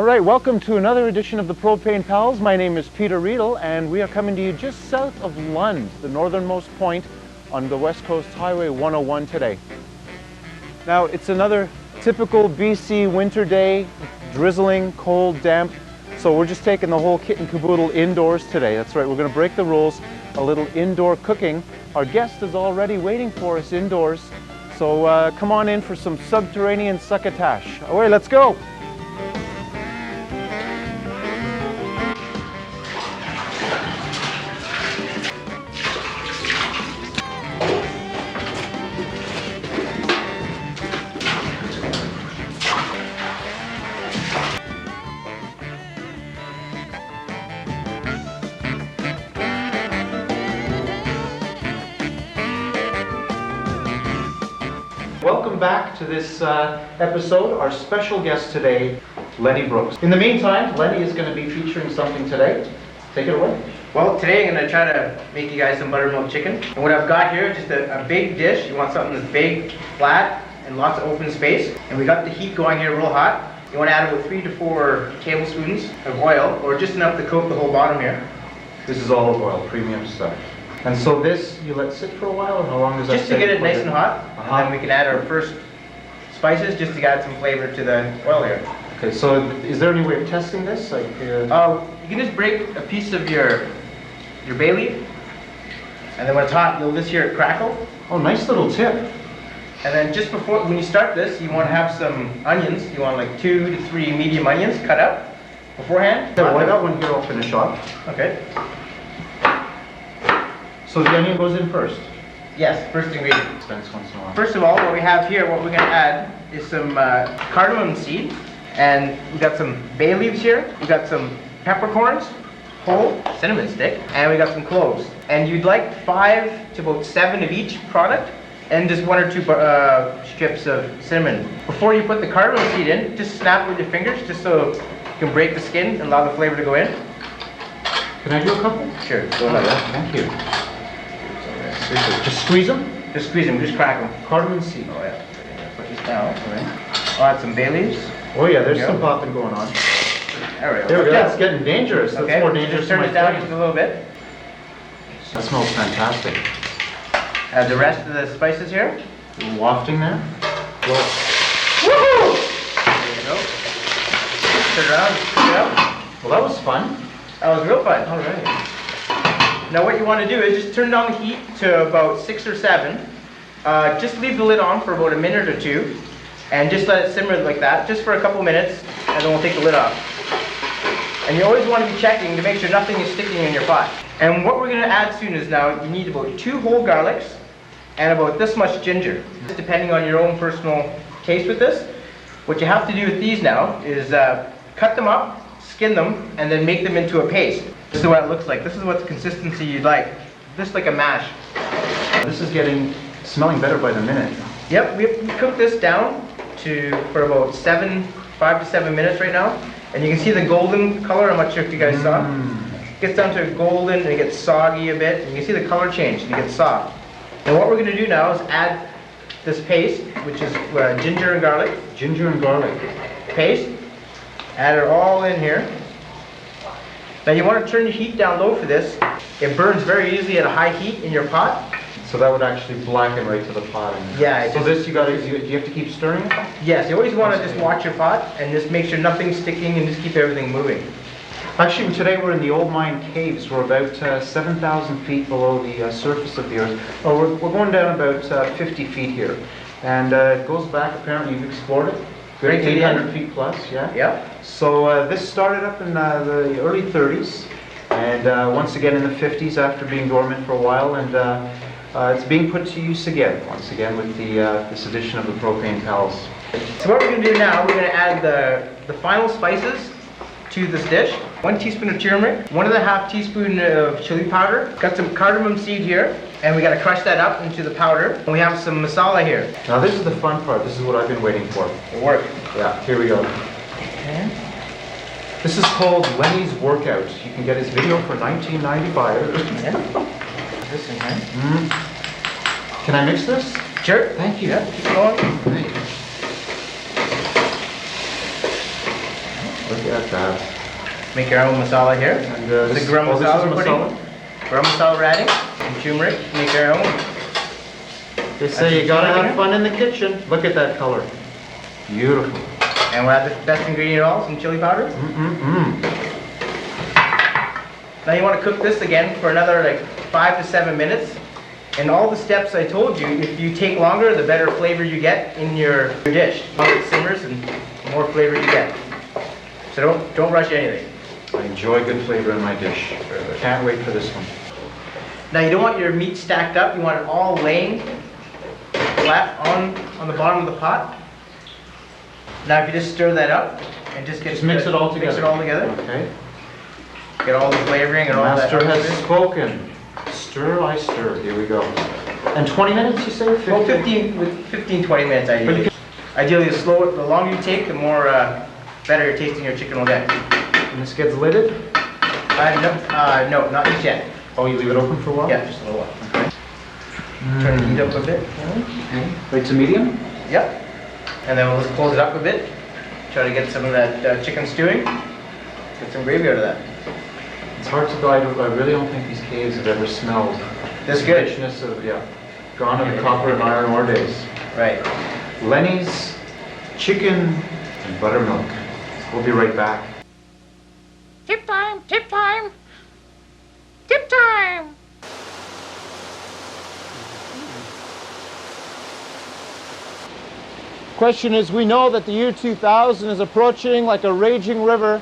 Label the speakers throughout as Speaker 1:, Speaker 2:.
Speaker 1: Alright, welcome to another edition of the Propane Pals. My name is Peter Riedel and we are coming to you just south of Lund, the northernmost point on the West Coast Highway 101 today. Now, it's another typical BC winter day, drizzling, cold, damp, so we're just taking the whole kit and caboodle indoors today. That's right, we're going to break the rules, a little indoor cooking. Our guest is already waiting for us indoors, so come on in for some subterranean succotash. Alright, let's go! Welcome back to this episode. Our special guest today, Lenny Brooks. In the meantime, Lenny is going to be featuring something today. Take it away.
Speaker 2: Well, today I'm going to try to make you guys some buttermilk chicken. And what I've got here is just a big dish. You want something that's big, flat, and lots of open space. And we got the heat going here real hot. You want to add about 3 to 4 tablespoons of oil, or just enough to coat the whole bottom here.
Speaker 1: This is olive oil, premium stuff. And so this, you let sit for a while, or how long does that take?
Speaker 2: Just to get it nice and hot, and then we can add our first spices just to add some flavor to the oil here.
Speaker 1: Okay, so is there any way of testing this? Like,
Speaker 2: you can just break a piece of your bay leaf, and then when it's hot, you'll just hear it crackle.
Speaker 1: Oh, nice little tip.
Speaker 2: And then just before, when you start this, you want to have some onions. You want like 2 to 3 medium onions cut up beforehand.
Speaker 1: Yeah, well, I got one here, I'll finish off.
Speaker 2: Okay.
Speaker 1: So the onion goes in first?
Speaker 2: Yes, first ingredient.
Speaker 1: Once in a while.
Speaker 2: First of all, what we have here, what we're going to add is some cardamom seed. And we got some bay leaves here. We got some peppercorns, whole cinnamon stick, and we got some cloves. And you'd like 5 to about 7 of each product, and just 1 or 2 strips of cinnamon. Before you put the cardamom seed in, just snap with your fingers, just so you can break the skin and allow the flavor to go in.
Speaker 1: Can I do a couple?
Speaker 2: Sure, go ahead.
Speaker 1: Thank you. Just squeeze them?
Speaker 2: Just squeeze them, just crack them.
Speaker 1: Cardamom seed.
Speaker 2: Oh yeah. Put this down. I'll add some bay leaves.
Speaker 1: Oh yeah, there's some popping going on.
Speaker 2: There we go.
Speaker 1: There we go. That's getting dangerous. That's
Speaker 2: Okay,
Speaker 1: more dangerous
Speaker 2: just turn
Speaker 1: than
Speaker 2: it
Speaker 1: my
Speaker 2: down
Speaker 1: flame.
Speaker 2: just a little bit.
Speaker 1: That smells fantastic.
Speaker 2: Add the rest of the spices here.
Speaker 1: Wafting there. Well,
Speaker 2: Woohoo! There you go. Turn it around, turn it out.
Speaker 1: well, that was fun.
Speaker 2: That was real fun.
Speaker 1: All right.
Speaker 2: Now what you want to do is just turn down the heat to about 6 or 7. Just leave the lid on for about a minute or 2. And just let it simmer like that, just for a couple minutes, and then we'll take the lid off. And you always want to be checking to make sure nothing is sticking in your pot. And what we're going to add soon is now you need about 2 whole garlics and about this much ginger, depending on your own personal taste with this. What you have to do with these now is cut them up, skin them, and then make them into a paste. This is what it looks like. This is what the consistency you'd like. Just like a mash.
Speaker 1: This is smelling better by the minute.
Speaker 2: Yep, we cooked this down for about 5 to 7 minutes right now. And you can see the golden color. I'm not sure if you guys saw. It gets down to golden and it gets soggy a bit. And you can see the color change and it gets soft. And what we're going to do now is add this paste, which is ginger and garlic.
Speaker 1: Ginger and garlic.
Speaker 2: Paste. Add it all in here. Now you want to turn the heat down low for this. It burns very easily at a high heat in your pot.
Speaker 1: So that would actually blacken right to the pot.
Speaker 2: Yeah.
Speaker 1: So this, you have to keep stirring it?
Speaker 2: Yes, you always want to just watch your pot and just make sure nothing's sticking and just keep everything moving.
Speaker 1: Actually, today we're in the old mine caves. We're about 7,000 feet below the surface of the earth. Oh, we're going down about 50 feet here. And it goes back, apparently you've explored it.
Speaker 2: Right to the
Speaker 1: 800
Speaker 2: end.
Speaker 1: feet plus, yeah?
Speaker 2: Yep.
Speaker 1: So this started up in the early 30s. And once again in the 50s after being dormant for a while. And it's being put to use again, once again, with this edition of the Propane Pals.
Speaker 2: So what we're going to do now, we're going to add the final spices to this dish. 1 teaspoon of turmeric, 1.5 teaspoon of chili powder. Got some cardamom seed here, and we got to crush that up into the powder. And we have some masala here.
Speaker 1: Now this is the fun part. This is what I've been waiting for.
Speaker 2: It'll work.
Speaker 1: Yeah, here we go.
Speaker 2: Okay.
Speaker 1: This is called Lenny's Workout. You can get his video for $19.95.
Speaker 2: Yeah. This in here.
Speaker 1: Can I mix this?
Speaker 2: Sure.
Speaker 1: Thank you.
Speaker 2: Yeah, keep going.
Speaker 1: Great. Look at that.
Speaker 2: Make your own masala here.
Speaker 1: And
Speaker 2: the garam masala we're putting.
Speaker 1: masala?
Speaker 2: Garam masala we're adding. And turmeric. Make our own.
Speaker 1: They say you gotta have fun in the kitchen. Look at that color. Beautiful.
Speaker 2: And we'll add the best ingredient of all, some chili powder. Now you want to cook this again for another like 5 to 7 minutes. And all the steps I told you, if you take longer, the better flavor you get in your dish. The longer it simmers and the more flavor you get. So don't rush anything.
Speaker 1: I enjoy good flavor in my dish. Can't wait for this one.
Speaker 2: Now you don't want your meat stacked up. You want it all laying flat on the bottom of the pot. Now if you just stir that up and just
Speaker 1: mix it all together.
Speaker 2: Mix it all together.
Speaker 1: Okay.
Speaker 2: Get all the flavoring and all that.
Speaker 1: Master has spoken. Stir, I stir. Here we go. And 20 minutes, you say? 15?
Speaker 2: Well, 15, 20 minutes ideally. Ideally, the longer you take, the more better your tasting your chicken will get.
Speaker 1: And this gets lidded?
Speaker 2: No, not just yet.
Speaker 1: Oh, you leave it open for a while?
Speaker 2: Yeah, just a little while. Okay. Turn the heat up a bit.
Speaker 1: Okay. Right to medium?
Speaker 2: Yep. And then we'll just close it up a bit. Try to get some of that chicken stewing. Get some gravy out of that.
Speaker 1: It's hard to go. I really don't think these caves have ever smelled
Speaker 2: this good.
Speaker 1: Richness of, gone in the copper and iron ore days.
Speaker 2: Right.
Speaker 1: Lenny's chicken and buttermilk. We'll be right back.
Speaker 3: Tip time, tip time, tip time.
Speaker 1: Question is, we know that the year 2000 is approaching like a raging river,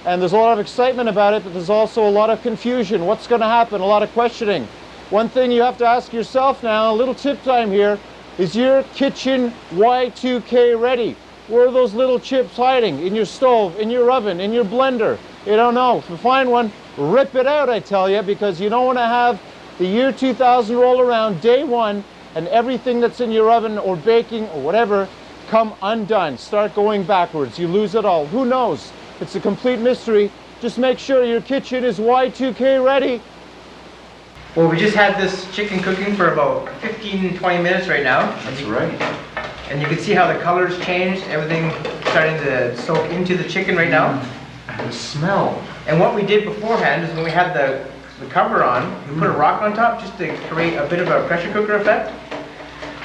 Speaker 1: and there's a lot of excitement about it, but there's also a lot of confusion. What's going to happen? A lot of questioning. One thing you have to ask yourself now, a little tip time here, is your kitchen Y2K ready? Where are those little chips hiding? In your stove, in your oven, in your blender? You don't know. If you find one, rip it out, I tell you, because you don't want to have the year 2000 roll around day one and everything that's in your oven or baking or whatever come undone. Start going backwards. You lose it all. Who knows? It's a complete mystery. Just make sure your kitchen is Y2K ready.
Speaker 2: Well, we just had this chicken cooking for about 15, 20 minutes right now.
Speaker 1: That's right.
Speaker 2: And you can see how the colors changed. Everything starting to soak into the chicken right now.
Speaker 1: And the smell.
Speaker 2: And what we did beforehand is when we had the cover on, we put a rock on top just to create a bit of a pressure cooker effect.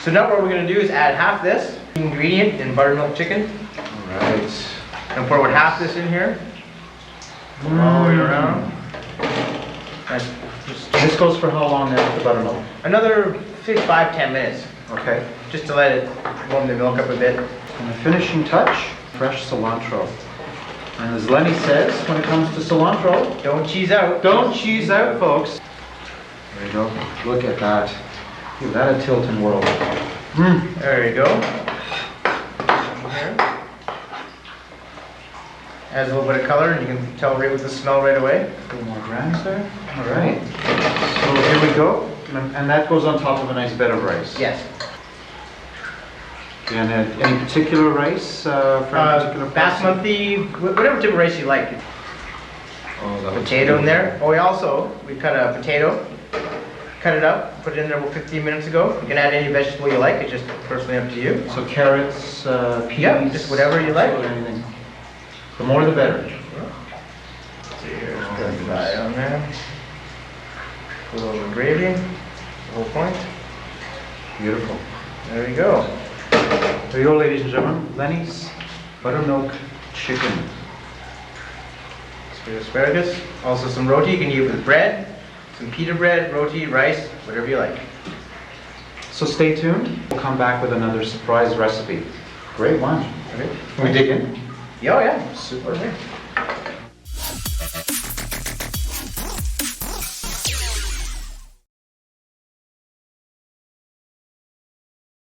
Speaker 2: So now what we're going to do is add half this ingredient in buttermilk chicken.
Speaker 1: All right.
Speaker 2: And pour about half this in here. All the way around. And
Speaker 1: This goes for how long now with the buttermilk?
Speaker 2: another 5-10 minutes.
Speaker 1: Okay.
Speaker 2: Just to let it warm the milk up a bit.
Speaker 1: And the finishing touch, fresh cilantro. And as Lenny says, when it comes to cilantro,
Speaker 2: Don't cheese out.
Speaker 1: don't cheese out, folks. There you go. Look at that. Give that a tilt and whirl.
Speaker 2: There you go. Here. Adds a little bit of color, and you can tell right with the smell right away.
Speaker 1: A little more grams there. All right. So here we go. And that goes on top of a nice bed of rice.
Speaker 2: Yes.
Speaker 1: And any particular rice for any particular person?
Speaker 2: Basmati, whatever type of rice you like.
Speaker 1: Oh, that looks
Speaker 2: Potato in
Speaker 1: good.
Speaker 2: there. Oh, we cut a potato, cut it up, put it in there about 15 minutes ago. You can add any vegetable you like. It's just personally up to you.
Speaker 1: So carrots, peas.
Speaker 2: Yeah, just whatever you like.
Speaker 1: Anything. The more the better.
Speaker 2: Put that on there. Put a little gravy. The whole point.
Speaker 1: Beautiful.
Speaker 2: There you go.
Speaker 1: There you go, ladies and gentlemen. Lenny's Buttermilk Chicken.
Speaker 2: Sweet asparagus. Also some roti. You can eat with bread, some pita bread, roti, rice, whatever you like.
Speaker 1: So stay tuned. We'll come back with another surprise recipe. Great one.
Speaker 2: Okay.
Speaker 1: Can we dig in?
Speaker 2: Yeah, oh yeah.
Speaker 1: Super.
Speaker 2: Okay.